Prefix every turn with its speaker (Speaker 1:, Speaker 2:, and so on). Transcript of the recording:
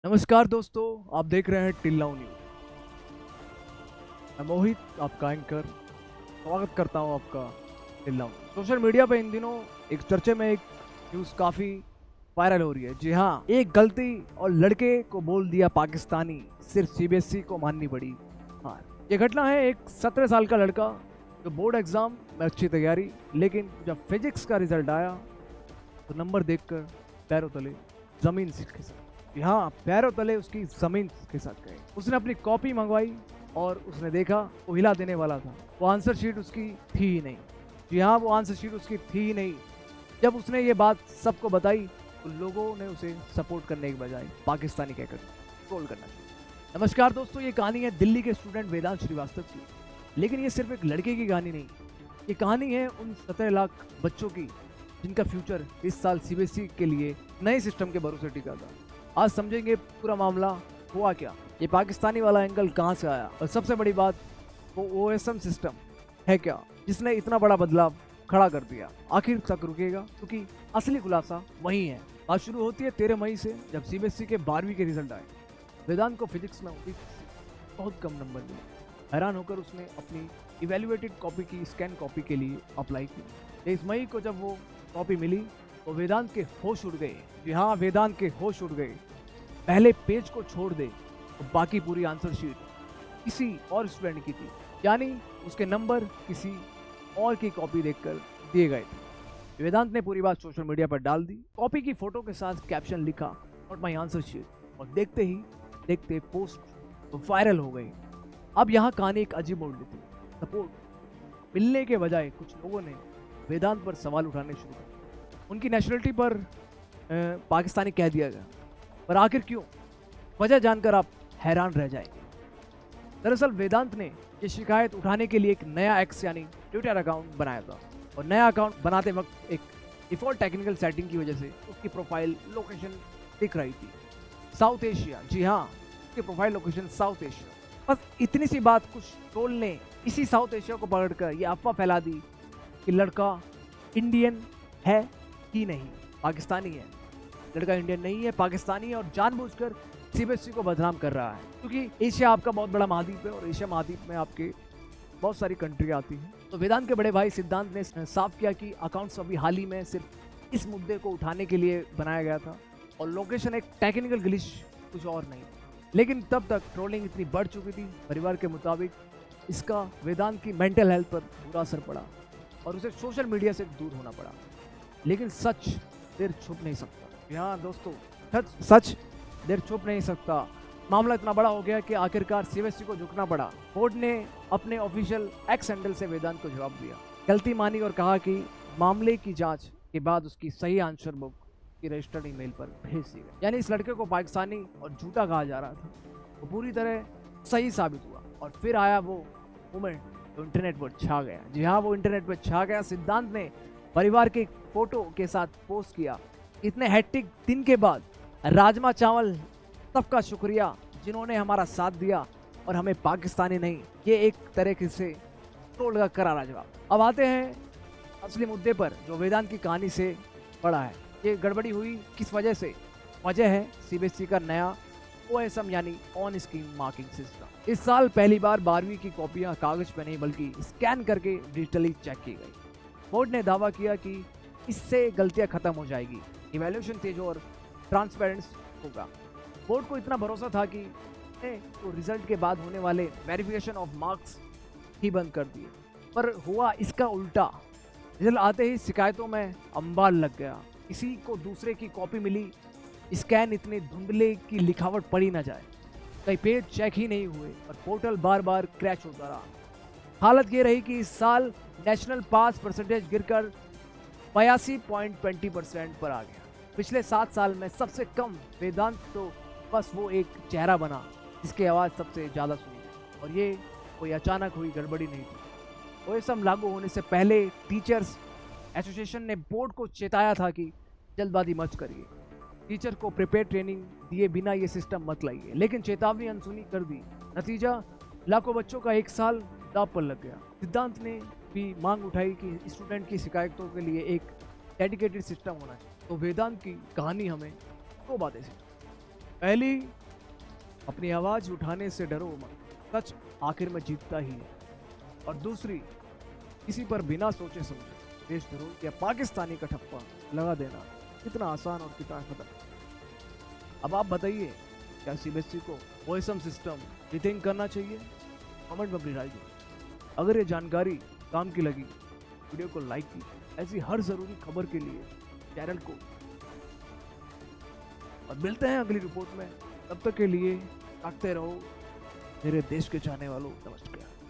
Speaker 1: नमस्कार दोस्तों, आप देख रहे हैं टिल्लाऊ न्यूज। मैं मोहित, आपका एंकर, स्वागत करता हूं आपका टिल्लाऊ। सोशल मीडिया पे इन दिनों एक चर्चे में एक न्यूज़ काफ़ी वायरल हो रही है। जी हाँ, एक गलती और लड़के को बोल दिया पाकिस्तानी, सिर्फ सीबीएसई को माननी पड़ी हार। ये घटना है एक 17 साल का लड़का जो बोर्ड एग्जाम में अच्छी तैयारी, लेकिन जब फिजिक्स का रिजल्ट आया तो नंबर देखकर पैरों तले जमीन से खिसक। हाँ, पैरों तले उसकी जमीन खिसक गई। उसने अपनी कॉपी मंगवाई और उसने देखा वो हिला देने वाला था। वो आंसर शीट उसकी थी ही नहीं। जी हाँ, वो आंसर शीट उसकी थी ही नहीं। जब उसने ये बात सबको बताई तो लोगों ने उसे सपोर्ट करने के बजाय पाकिस्तानी कहकर ट्रोल करना शुरू। नमस्कार दोस्तों, ये कहानी है दिल्ली के स्टूडेंट वेदांत श्रीवास्तव की। लेकिन ये सिर्फ एक लड़के की कहानी नहीं, ये कहानी है उन 17 लाख बच्चों की जिनका फ्यूचर इस साल सीबीएसई के लिए नए सिस्टम के भरोसे टिका था। आज समझेंगे पूरा मामला हुआ क्या, ये पाकिस्तानी वाला एंगल कहाँ से आया, और सबसे बड़ी बात वो ओएसएम सिस्टम है क्या जिसने इतना बड़ा बदलाव खड़ा कर दिया। आखिर तक रुकेगा क्योंकि असली खुलासा वही है। आज शुरू होती है 13 मई से, जब सीबीएसई के 12वीं के रिजल्ट आए। वेदांत को फिजिक्स में बहुत कम नंबर मिले। हैरान होकर उसने अपनी इवेल्युएटेड कॉपी की स्कैन कॉपी के लिए अप्लाई की। 23 मई को जब वो कॉपी मिली तो वेदांत के होश उड़ गए। जी हाँ, वेदांत के होश उड़ गए। पहले पेज को छोड़ दे तो बाकी पूरी आंसर शीट किसी और स्टूडेंट की थी, यानी उसके नंबर किसी और की कॉपी देखकर दिए गए थे। वेदांत ने पूरी बात सोशल मीडिया पर डाल दी। कॉपी की फोटो के साथ कैप्शन लिखा, नॉट माई आंसर शीट, और देखते ही देखते पोस्ट तो वायरल हो गई। अब यहाँ कहानी एक अजीब मोड़ लेती। सपोर्ट मिलने के बजाय कुछ लोगों ने वेदांत पर सवाल उठाने शुरू कर। उनकी नेशनलिटी पर पाकिस्तानी कह दिया गया, पर आखिर क्यों? वजह जानकर आप हैरान रह जाएंगे। दरअसल वेदांत ने ये शिकायत उठाने के लिए एक नया एक्स यानी ट्विटर अकाउंट बनाया था, और नया अकाउंट बनाते वक्त एक डिफॉल्ट टेक्निकल सेटिंग की वजह से उसकी प्रोफाइल लोकेशन दिख रही थी साउथ एशिया। जी हाँ, उसकी प्रोफाइल लोकेशन साउथ एशिया। बस इतनी सी बात कुछ ट्रोल ने इसी साउथ एशिया को पकड़कर ये अफवाह फैला दी कि लड़का इंडियन है ही नहीं, पाकिस्तानी है। लड़का इंडियन नहीं है, पाकिस्तानी है, और जानबूझकर सीबीएसई को बदनाम कर रहा है। क्योंकि एशिया आपका बहुत बड़ा महाद्वीप है और एशिया महाद्वीप में आपके बहुत सारी कंट्री आती हैं। तो वेदांत के बड़े भाई सिद्धांत ने साफ किया कि अकाउंट्स अभी हाल ही में सिर्फ इस मुद्दे को उठाने के लिए बनाया गया था, और लोकेशन एक टेक्निकल ग्लिच, कुछ और नहीं। लेकिन तब तक ट्रोलिंग इतनी बढ़ चुकी थी। परिवार के मुताबिक इसका वेदांत की मेंटल हेल्थ पर बुरा असर पड़ा और उसे सोशल मीडिया से दूर होना पड़ा। लेकिन सच देर छुप नहीं सकता। हाँ दोस्तों, सच देर छुप नहीं सकता। मामला इतना बड़ा हो गया कि आखिरकार सीबीएसई को झुकना पड़ा। बोर्ड ने अपने ऑफिशियल एक्स हैंडल से वेदांत को जवाब दिया, गलती मानी और कहा कि मामले की जांच के बाद उसकी सही आंसर बुक की रजिस्टर्ड ईमेल पर भेज दी गई। यानी इस लड़के को पाकिस्तानी और झूठा कहा जा रहा था, वो पूरी तरह सही साबित हुआ। और फिर आया वो मोमेंट जो इंटरनेट पर छा गया। जी हाँ, वो इंटरनेट पर छा गया। सिद्धांत ने परिवार के फोटो के साथ पोस्ट किया, इतने हैट्रिक दिन के बाद राजमा चावल, सबका शुक्रिया जिन्होंने हमारा साथ दिया और हमें पाकिस्तानी नहीं, ये एक तरीके से ट्रोल का करारा जवाब। अब आते हैं असली मुद्दे पर जो वेदांत की कहानी से बड़ा है। ये गड़बड़ी हुई किस वजह से? वजह है सीबीएसई का नया ओएसएम यानी ऑन स्क्रीन मार्किंग सिस्टम। इस साल पहली बार 12वीं की कॉपियां कागज पर नहीं बल्कि स्कैन करके डिजिटली चेक की गई। बोर्ड ने दावा किया कि इससे गलतियां खत्म हो जाएगी, इवैल्यूएशन तेज और ट्रांसपेरेंस होगा। बोर्ड को इतना भरोसा था कि तो रिजल्ट के बाद होने वाले वेरिफिकेशन ऑफ मार्क्स ही बंद कर दिए, पर हुआ इसका उल्टा। रिजल्ट आते ही शिकायतों में अंबार लग गया। किसी को दूसरे की कॉपी मिली, स्कैन इतने धुंधले की लिखावट पढ़ी ना जाए, कई पेज चेक ही नहीं हुए और पोर्टल बार बार क्रैश होता रहा। हालत ये रही कि इस साल नेशनल पास परसेंटेज गिरकर 82.20% पर आ गया। पिछले 7 साल में सबसे कम। वेदांत तो बस वो एक चेहरा बना जिसकी आवाज़ सबसे ज़्यादा सुनी, और ये कोई अचानक हुई गड़बड़ी नहीं थी। ओएसएम लागू होने से पहले टीचर्स एसोसिएशन ने बोर्ड को चेताया था कि जल्दबाजी मत करिए, टीचर को प्रिपेयर ट्रेनिंग दिए बिना ये सिस्टम मत लाइए। लेकिन चेतावनी अनसुनी कर दी। नतीजा, लाखों बच्चों का 1 साल दांव पर लग गया। सिद्धांत ने भी मांग उठाई कि स्टूडेंट की शिकायतों के लिए एक डेडिकेटेड सिस्टम होना चाहिए। तो वेदांत की कहानी हमें 2 बातें सिखाती। पहली, अपनी आवाज उठाने से डरो मत, सच आखिर में जीतता ही है। और दूसरी, किसी पर बिना सोचे समझे देशद्रोह या पाकिस्तानी का ठप्पा लगा देना कितना आसान और कितना खतरनाक। अब आप बताइए, क्या सीबीएसई को वॉइसम सिस्टम रिथिंक करना चाहिए? कमेंट में अपनी राय दीजिए। अगर ये जानकारी काम की लगी, वीडियो को लाइक कीजिए। ऐसी हर जरूरी खबर के लिए चैनल को, और मिलते हैं अगली रिपोर्ट में। तब तक के लिए ताकते रहो मेरे देश के चाहने वालों। नमस्कार।